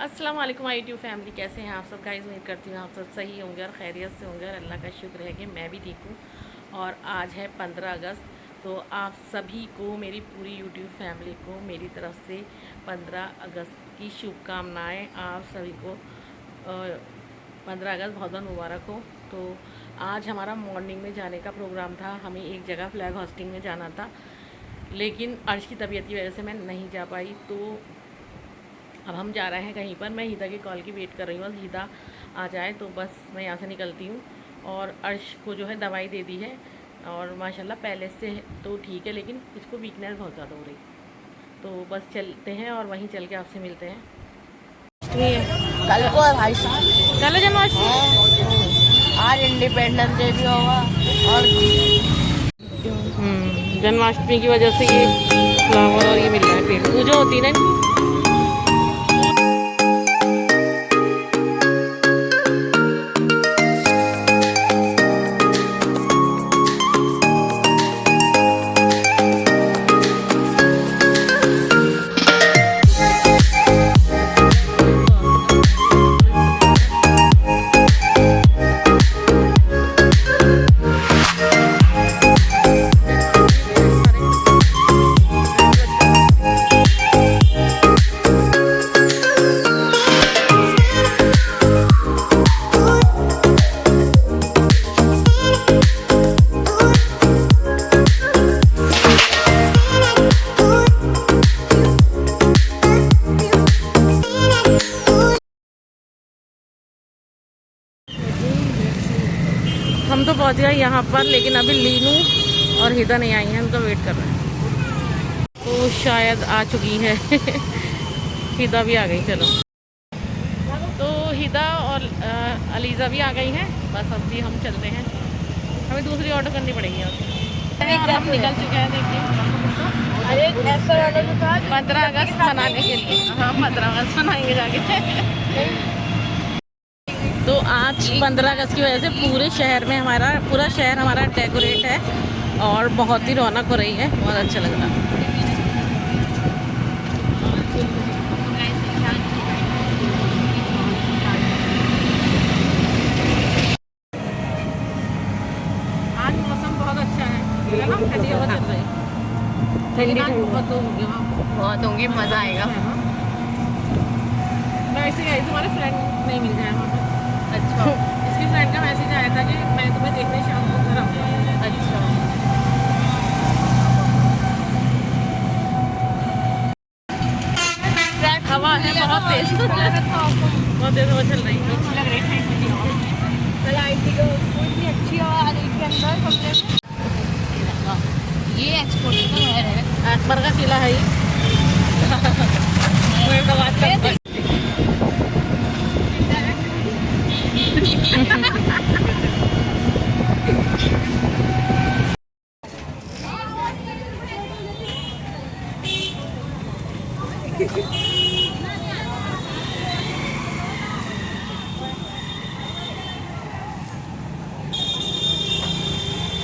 अस्सलाम वालेकुम my YouTube family, कैसे हैं आप सब गाइस। उम्मीद करती हूँ आप सब सही होंगे और खैरियत से होंगे और अल्लाह का शुक्र है कि मैं भी ठीक हूँ। और आज है 15 अगस्त, तो आप सभी को, मेरी पूरी यूट्यूब फैमिली को मेरी तरफ से 15 अगस्त की शुभकामनाएँ। आप सभी को 15 अगस्त बहुत बहुत मुबारक हो। तो आज हमारा मॉर्निंग में जाने का प्रोग्राम था, हमें एक जगह फ्लैग होस्टिंग में जाना था, लेकिन अर्श की तबीयत की वजह से मैं नहीं जा पाई। तो अब हम जा रहे हैं कहीं पर। मैं हिदा की कॉल की वेट कर रही हूँ, बस हिदा आ जाए तो बस मैं यहाँ से निकलती हूँ। और अर्श को जो है दवाई दे दी है और माशाल्लाह पहले से तो ठीक है, लेकिन इसको वीकनेस बहुत ज़्यादा हो रही। तो बस चलते हैं और वहीं चल के आपसे मिलते हैं। कल को है भाई साहब, कल जन्माष्टमी, आज इंडिपेंडेंस डे भी होगा। और जन्माष्टमी की वजह से ये फ्लावर और ये मिल रहा है, पेड़ पूजा होती है ना। हम तो पहुंच गए यहाँ पर, लेकिन अभी लीनू और हिदा नहीं आई हैं, उनका वेट कर रहे हैं। तो शायद आ चुकी है हिदा भी आ गई। चलो, तो हिदा और अलीज़ा भी आ गई हैं। बस अब भी हम चलते हैं, हमें दूसरी ऑर्डर करनी पड़ेगी। और हम निकल चुके हैं, देखिए 15 अगस्त मनाने के लिए। हाँ, 15 अगस्त मनाएंगे जाके तो आज 15 अगस्त की वजह से पूरे शहर में पूरा शहर हमारा डेकोरेट है और बहुत ही रौनक हो रही है, बहुत अच्छा लग रहा है। आज मौसम बहुत अच्छा है ना, ठंडी हवा चल रही है। ठंडी बहुत लोग होंगे वहाँ, बहुत होंगे, मजा आएगा। मैं ऐसे गई, तुम्हारे फ्रेंड नहीं मिल जाए वहाँ पर। अच्छा, इसकी फ्रेंड का मैसेज आया था कि मैं तुम्हें देखने शाम को घर आऊँगा। अच्छा। हवा है बहुत तेज, बहुत तेज हवा चल रही है। लग रही है कल आई थी तो इतनी अच्छी हवा आ रही थी अंदर कमरे में। ये एक्सपोर्ट है, अकबर का किला है ये। मैं तो बात करती हूँ।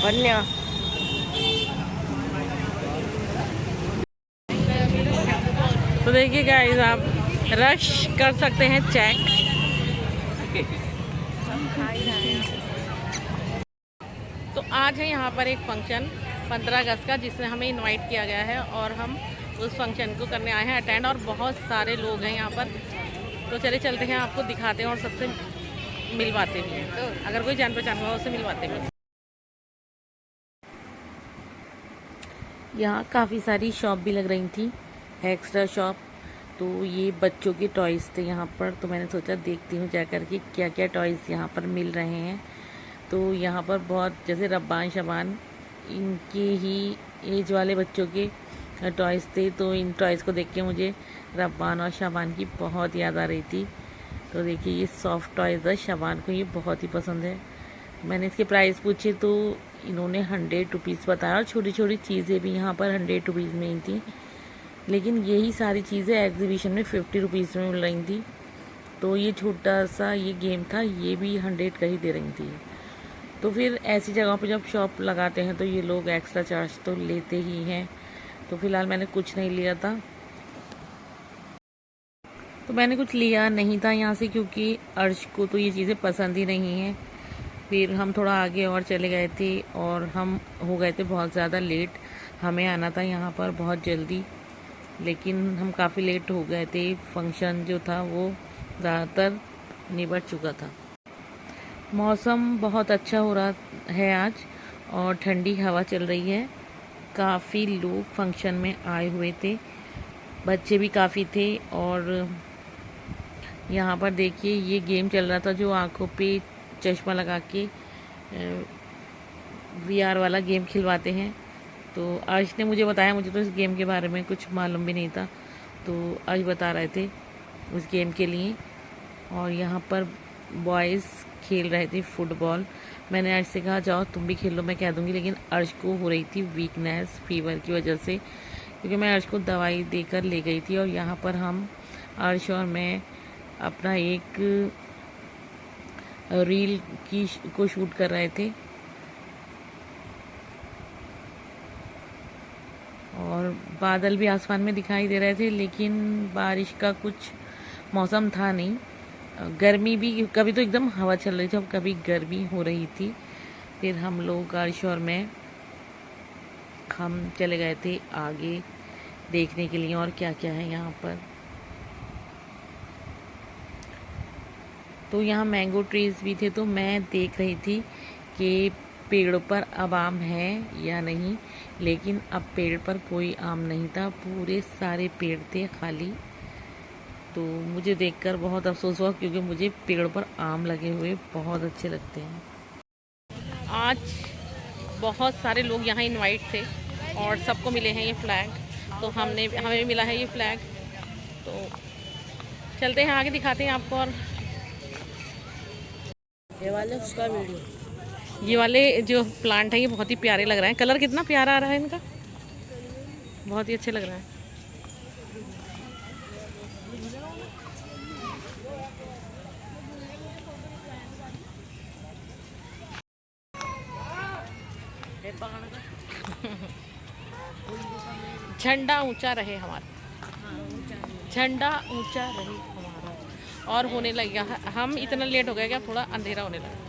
बढ़िया। तो देखिए गाइस, आप रश कर सकते हैं चेक। तो आज है यहाँ पर एक फंक्शन 15 अगस्त का, जिसमें हमें इनवाइट किया गया है और हम उस फंक्शन को करने आए हैं अटेंड। और बहुत सारे लोग हैं यहाँ पर, तो चले चलते हैं, आपको दिखाते हैं और सबसे मिलवाते भी हैं। तो अगर कोई जान पहचान हुआ उससे मिलवाते भी हैं। यहाँ काफ़ी सारी शॉप भी लग रही थी, एक्स्ट्रा शॉप। तो ये बच्चों के टॉयज़ थे यहाँ पर, तो मैंने सोचा देखती हूँ जाकर के क्या क्या टॉयज़ यहाँ पर मिल रहे हैं। तो यहाँ पर बहुत, जैसे रब्बान शबान, इनके ही एज वाले बच्चों के टॉयज़ थे। तो इन टॉयज़ को देख के मुझे रब्बान और शबान की बहुत याद आ रही थी। तो देखिए, ये सॉफ्ट टॉयज़ है, शबान को ये बहुत ही पसंद है। मैंने इसके प्राइस पूछे तो इन्होंने 100 रुपीज़ बताया, और छोटी छोटी चीज़ें भी यहाँ पर 100 रुपीज़ में ही थी। लेकिन यही सारी चीज़ें एग्जीबिशन में 50 रुपीज़ में मिल रही थी। तो ये छोटा सा ये गेम था, ये भी 100 का ही दे रही थी। तो फिर ऐसी जगहों पे जब शॉप लगाते हैं तो ये लोग एक्स्ट्रा चार्ज तो लेते ही हैं। तो फिलहाल मैंने कुछ नहीं लिया था। तो मैंने कुछ लिया नहीं था यहाँ से, क्योंकि अर्श को तो ये चीज़ें पसंद ही नहीं है। फिर हम थोड़ा आगे और चले गए थे और हम हो गए थे बहुत ज़्यादा लेट। हमें आना था यहाँ पर बहुत जल्दी, लेकिन हम काफ़ी लेट हो गए थे। फंक्शन जो था वो ज़्यादातर निबट चुका था। मौसम बहुत अच्छा हो रहा है आज और ठंडी हवा चल रही है। काफ़ी लोग फंक्शन में आए हुए थे, बच्चे भी काफ़ी थे। और यहाँ पर देखिए ये गेम चल रहा था जो आंखों पे चश्मा लगा के VR वाला गेम खिलवाते हैं। तो अर्श ने मुझे बताया, मुझे तो इस गेम के बारे में कुछ मालूम भी नहीं था, तो अर्श बता रहे थे उस गेम के लिए। और यहाँ पर बॉयज़ खेल रहे थे फुटबॉल। मैंने अर्श से कहा जाओ तुम भी खेलो, मैं कह दूँगी, लेकिन अर्श को हो रही थी वीकनेस फीवर की वजह से, क्योंकि मैं अर्श को दवाई देकर ले गई थी। और यहाँ पर हम अर्श और मैं अपना एक रील को शूट कर रहे थे। और बादल भी आसमान में दिखाई दे रहे थे, लेकिन बारिश का कुछ मौसम था नहीं। गर्मी भी, कभी तो एकदम हवा चल रही थी और कभी गर्मी हो रही थी। फिर हम लोग अर्श और मैं हम चले गए थे आगे देखने के लिए और क्या क्या है यहाँ पर। तो यहाँ मैंगो ट्रीज भी थे, तो मैं देख रही थी कि पेड़ों पर अब आम है या नहीं, लेकिन अब पेड़ पर कोई आम नहीं था, पूरे सारे पेड़ थे खाली। तो मुझे देखकर बहुत अफसोस हुआ, क्योंकि मुझे पेड़ों पर आम लगे हुए बहुत अच्छे लगते हैं। आज बहुत सारे लोग यहाँ इनवाइट थे और सबको मिले हैं ये फ्लैग, तो हमें भी मिला है ये फ्लैग। तो चलते हैं आगे, दिखाते हैं आपको। और ये वाले जो प्लांट है ये बहुत ही प्यारे लग रहे हैं। कलर कितना प्यारा आ रहा है इनका, बहुत ही अच्छे लग रहा है। झंडा ऊंचा रहे हमारा, झंडा ऊंचा रहे हमारा। और होने लग गया, हम इतना लेट हो गए क्या, थोड़ा अंधेरा होने लगा।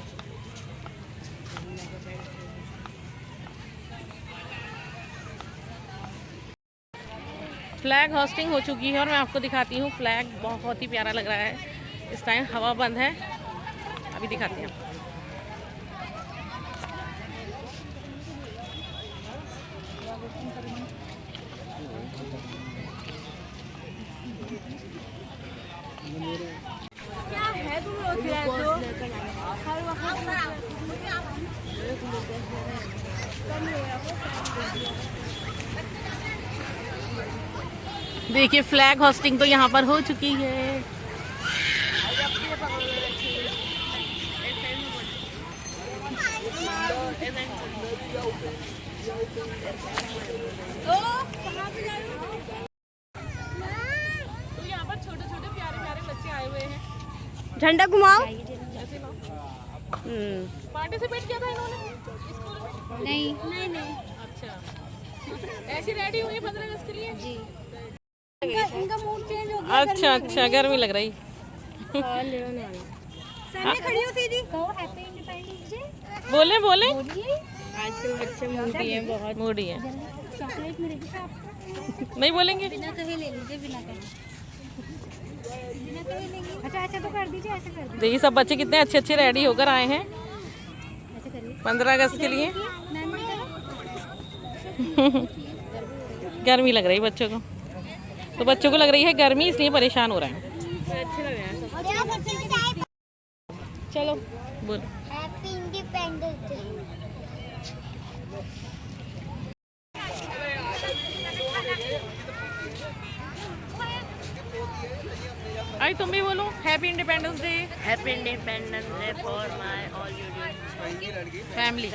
फ्लैग होस्टिंग हो चुकी है और मैं आपको दिखाती हूँ। फ्लैग बहुत ही प्यारा लग रहा है। इस टाइम हवा बंद है, अभी दिखाती हूँ। देखिए फ्लैग होस्टिंग तो यहाँ पर हो चुकी है। तो यहाँ पर छोटे छोटे प्यारे प्यारे बच्चे आए हुए हैं। झंडा घुमाओ। पार्टिसिपेट किया था इन्होंने स्कूल में? नहीं। अच्छा, ऐसी रेडी हुई 15 अगस्त के लिए जी। इनका मूड चेंज हो गया। अच्छा, गर्मी लग रही। सामने खड़ी हो सीधी। कहो हैप्पी इंडिपेंडेंस डे। बोले आजकल बच्चे मूडी हैं, बहुत मूडी है। चॉकलेट मिलेगी आपको? नहीं बोलेंगे, बिना कहे ले लीजिए, बिना कहे लेंगे। अच्छा ऐसे तो कर दीजिए, ऐसे कर दीजिए। देखिए सब बच्चे कितने अच्छे अच्छे रेडी होकर आए हैं ऐसे करिए 15 अगस्त के लिए। मैम ने गर्मी लग रही बच्चों को, तो बच्चों को लग रही है गर्मी, इसलिए परेशान हो रहे हैं। अच्छे लग रहे हैं। चलो बोल। Happy independence day. आई तुम भी बोलो happy independence day. Happy independence day for my all unit family.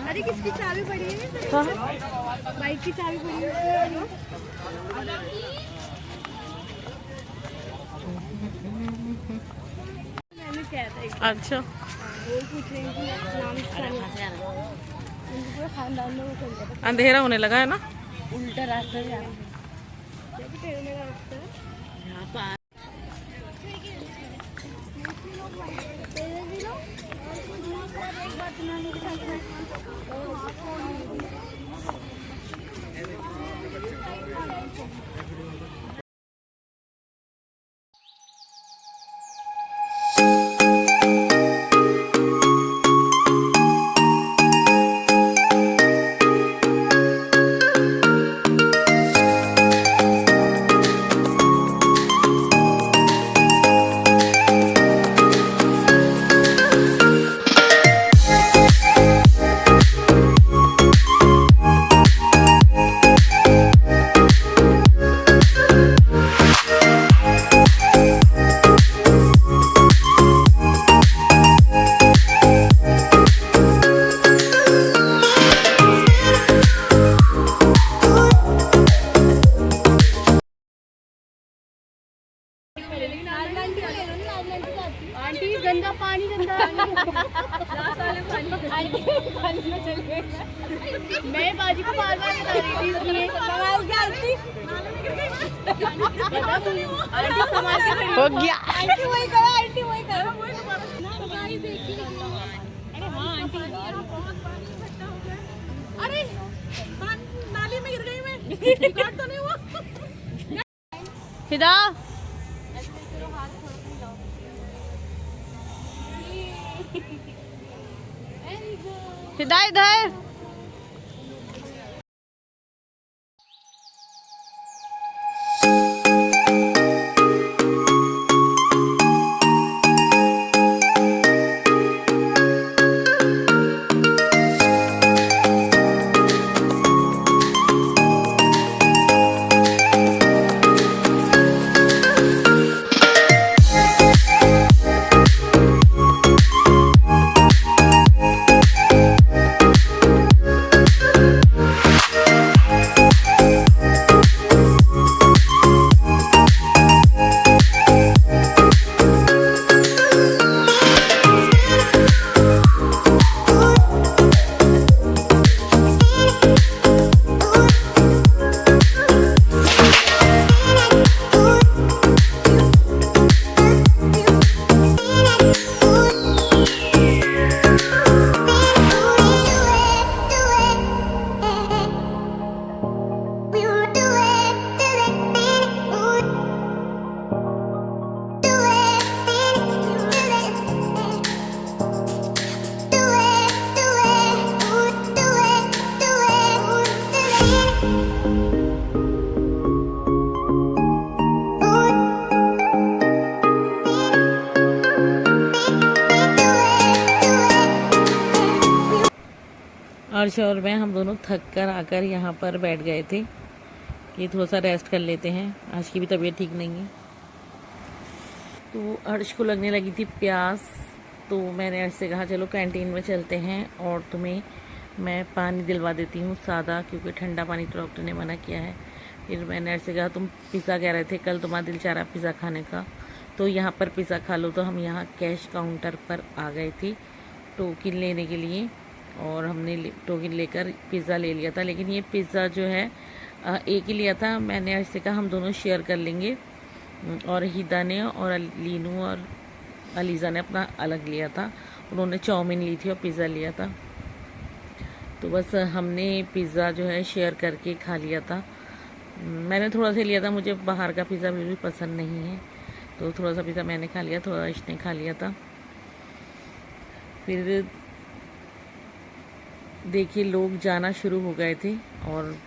अरे किसकी चाबी पड़ी है? बाइक की चाबी पड़ी है। मैंने क्या था? अच्छा, वो पूछ रही थी नाम उनको खानदान में वो चल जाता अंधेरा होने लगा है ना, उल्टा रास्ता जा रास्ता यहाँ पर। आंटी गंदा पानी गंदा पानी में चल गए। मैं बाजी को बार बार बता रही थी इसलिए आंटी संभाल के हो गया। आंटी वही करो आंटी वही करो। अरे हाँ आंटी अरे नाली में गिर गई मैं रिकॉर्ड तो नहीं हुआ। हिदा हिदा इधर। अर्श और मैं हम दोनों थक कर आकर यहाँ पर बैठ गए थे कि थोड़ा सा रेस्ट कर लेते हैं, आज की भी तबीयत ठीक नहीं है। तो अर्श को लगने लगी थी प्यास, तो मैंने अर्श से कहा चलो कैंटीन में चलते हैं और तुम्हें मैं पानी दिलवा देती हूँ सादा, क्योंकि ठंडा पानी तो डॉक्टर ने मना किया है। फिर मैंने अर्श से कहा तुम पिज़्ज़ा कह रहे थे, कल तुम्हारा दिल चाह रहा पिज़्ज़ा खाने का, तो यहाँ पर पिज़्ज़ा खा लो। तो हम यहाँ कैश काउंटर पर आ गए थे टोकन लेने के लिए और हमने टोकन लेकर पिज़्ज़ा ले लिया था। लेकिन ये पिज़्ज़ा जो है एक ही लिया था, मैंने अर्श से कहा हम दोनों शेयर कर लेंगे, और हिदा ने और लीनू और अलीज़ा ने अपना अलग लिया था। उन्होंने चाउमीन ली थी और पिज़्ज़ा लिया था, तो बस हमने पिज़्ज़ा जो है शेयर करके खा लिया था। मैंने थोड़ा सा लिया था, मुझे बाहर का पिज़्ज़ा बिल्कुल पसंद नहीं है, तो थोड़ा सा पिज़्ज़ा मैंने खा लिया, थोड़ा इसने खा लिया था। फिर देखिए लोग जाना शुरू हो गए थे और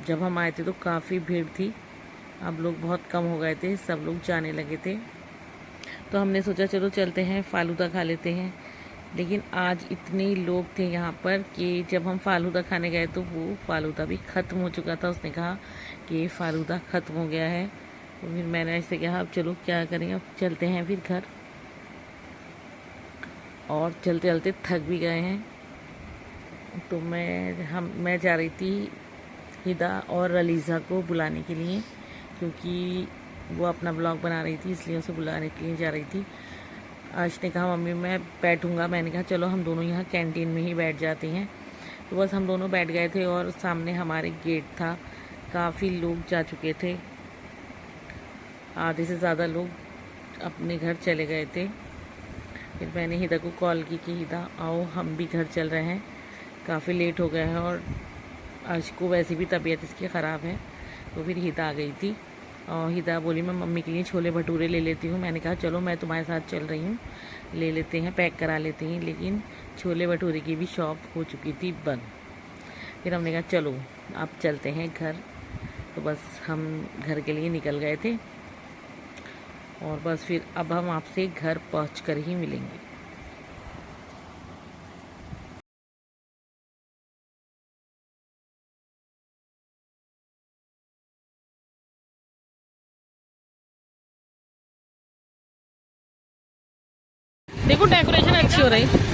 जब हम आए थे तो काफ़ी भीड़ थी, अब लोग बहुत कम हो गए थे, सब लोग जाने लगे थे। तो हमने सोचा चलो चलते हैं फालूदा खा लेते हैं। लेकिन आज इतने लोग थे यहाँ पर कि जब हम फालूदा खाने गए तो वो फालूदा भी ख़त्म हो चुका था। उसने कहा कि फालूदा ख़त्म हो गया है, तो फिर मैंने ऐसे कहा अब चलो क्या करें, अब चलते हैं फिर घर। और चलते चलते थक भी गए हैं, तो मैं जा रही थी हिदा और अलीज़ा को बुलाने के लिए, क्योंकि वो अपना ब्लॉग बना रही थी, इसलिए उसे बुलाने के लिए जा रही थी। अर्श ने कहा मम्मी मैं बैठूंगा, मैंने कहा चलो हम दोनों यहाँ कैंटीन में ही बैठ जाते हैं। तो बस हम दोनों बैठ गए थे और सामने हमारे गेट था, काफ़ी लोग जा चुके थे, आधे से ज़्यादा लोग अपने घर चले गए थे। फिर मैंने हिदा को कॉल की कि हिदा आओ हम भी घर चल रहे हैं, काफ़ी लेट हो गए हैं और अर्श को वैसे भी तबीयत इसकी ख़राब है। तो फिर हिदा आ गई थी और हिदा बोली मैं मम्मी के लिए छोले भटूरे ले लेती हूँ। मैंने कहा चलो मैं तुम्हारे साथ चल रही हूँ, ले लेते हैं, पैक करा लेते हैं। लेकिन छोले भटूरे की भी शॉप हो चुकी थी बंद। फिर हमने कहा चलो अब चलते हैं घर। तो बस हम घर के लिए निकल गए थे और बस फिर अब हम आपसे घर पहुंचकर ही मिलेंगे। देखो डेकोरेशन अच्छी हो रही।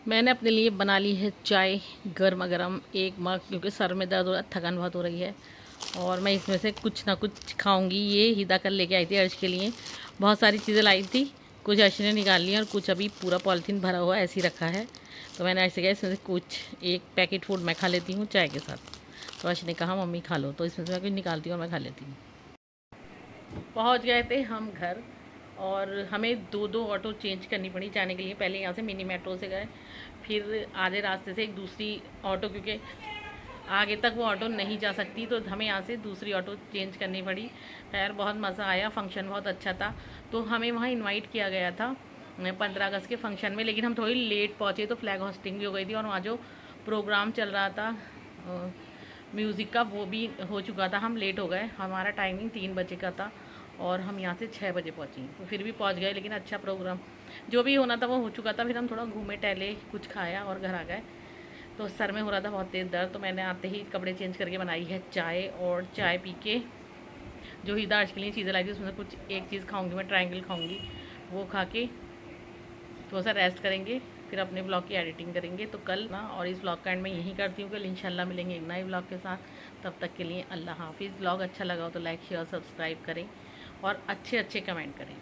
मैंने अपने लिए बना ली है चाय गर्मा गर्म एक मग, क्योंकि सर में दर्द हो रहा, थकान बहुत हो रही है और मैं इसमें से कुछ ना कुछ खाऊंगी। ये हिदा कर लेके आई थी अर्श के लिए, बहुत सारी चीज़ें लाई थी, कुछ अर्श ने निकाल ली और कुछ अभी पूरा पॉलीथीन भरा हुआ ऐसे ही रखा है। तो मैंने अर्श से कहा इसमें से कुछ एक पैकेट फूड मैं खा लेती हूँ चाय के साथ। तो अर्श ने कहा मम्मी खा लो, तो इसमें से मैं कुछ निकालती हूँ और मैं खा लेती हूँ। पहुँच गए थे हम घर और हमें दो दो ऑटो चेंज करनी पड़ी जाने के लिए। पहले यहाँ से मिनी मेट्रो से गए, फिर आधे रास्ते से एक दूसरी ऑटो, क्योंकि आगे तक वो ऑटो नहीं जा सकती तो हमें यहाँ से दूसरी ऑटो चेंज करनी पड़ी। खैर बहुत मज़ा आया, फंक्शन बहुत अच्छा था। तो हमें वहाँ इनवाइट किया गया था 15 अगस्त के फंक्शन में, लेकिन हम थोड़ी लेट पहुँचे तो फ्लैग होस्टिंग भी हो गई थी और वहाँ जो प्रोग्राम चल रहा था म्यूज़िक का वो भी हो चुका था। हम लेट हो गए, हमारा टाइमिंग 3 बजे का था और हम यहाँ से 6 बजे पहुँची, तो फिर भी पहुँच गए। लेकिन अच्छा प्रोग्राम जो भी होना था वो हो चुका था। फिर हम थोड़ा घूमे टहले, कुछ खाया और घर आ गए। तो सर में हो रहा था बहुत तेज़ दर्द, तो मैंने आते ही कपड़े चेंज करके बनाई है चाय, और चाय पी के जो हिदा अर्श के लिए चीज़ें लाई थी उसमें से कुछ एक चीज़ खाऊंगी, मैं ट्रायंगल खाऊंगी, वो खा के थोड़ा सा रेस्ट करेंगे, फिर अपने ब्लॉग की एडिटिंग करेंगे। तो कल ना, और इस ब्लॉग का एंड मैं यहीं करती हूँ, कल इंशाल्लाह मिलेंगे एक नए ब्लॉग के साथ। तब तक के लिए अल्लाह हाफिज़। ब्लॉग अच्छा लगा हो तो लाइक शेयर सब्सक्राइब करें और अच्छे अच्छे कमेंट करें।